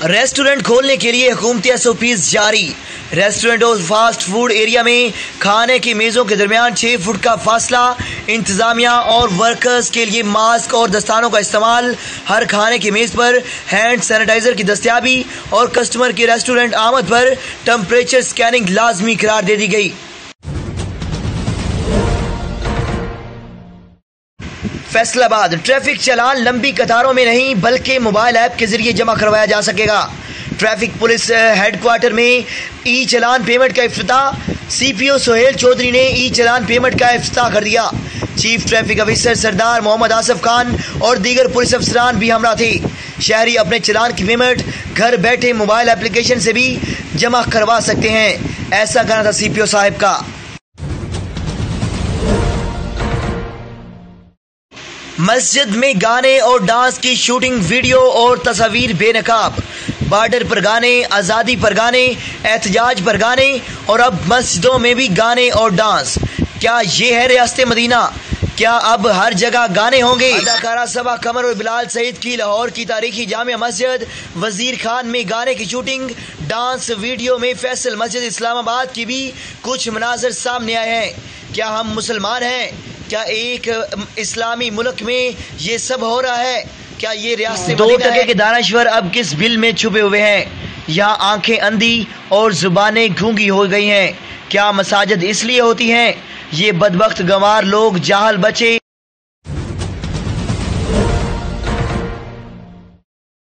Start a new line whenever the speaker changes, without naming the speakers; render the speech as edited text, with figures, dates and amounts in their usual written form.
Restaurant खोलने के लिए हुकूमती SOPs जारी। रेस्टोरेंट और फास्ट फूड एरिया में खाने की मेज़ों के दरमियान 6 फुट का फासला, इंतजामिया और वर्कर्स के लिए मास्क और दस्तानों का इस्तेमाल, हर खाने की मेज़ पर हैंड सैनिटाइजर की दस्तयाबी और कस्टमर की रेस्टोरेंट आमद पर टेम्परेचर स्कैनिंग लाजमी करार दे दी गई। फैसलाबाद ट्रैफिक चालान लंबी कतारों में नहीं बल्कि मोबाइल ऐप के जरिए जमा करवाया जा सकेगा। ट्रैफिक पुलिस हेडक्वार्टर में ई चलान पेमेंट का इफ्तिताह। CPO सोहेल चौधरी ने ई चलान पेमेंट का इफ्तिताह कर दिया। चीफ ट्रैफिक ऑफिसर सरदार मोहम्मद आसिफ खान और दीगर पुलिस अफसरान भी हमरा थे। शहरी अपने चलान की पेमेंट घर बैठे मोबाइल एप्लीकेशन से भी जमा करवा सकते हैं, ऐसा कहना था CPO साहब का। मस्जिद में गाने और डांस की शूटिंग, वीडियो और तस्वीर बेनकाब। बॉर्डर पर गाने, आज़ादी पर गाने, एहतजाज पर गाने और अब मस्जिदों में भी गाने और डांस। क्या ये है रियासत मदीना? क्या अब हर जगह गाने होंगे? अदाकारा सबा कमर और बिलाल सईद की लाहौर की तारीखी जामिया मस्जिद वजीर खान में गाने की शूटिंग, डांस वीडियो में फैसल मस्जिद इस्लामाबाद की भी कुछ मनाजर सामने आए हैं। क्या हम मुसलमान हैं? क्या एक इस्लामी मुल्क में ये सब हो रहा है? क्या ये रियासत 2% के दानश्वर अब किस बिल में छुपे हुए हैं? यहाँ आंखें अंधी और जुबानें गूंगी हो गई हैं। क्या मसाजिद इसलिए होती हैं? ये बदबख्त गंवार लोग, जाहल बच्चे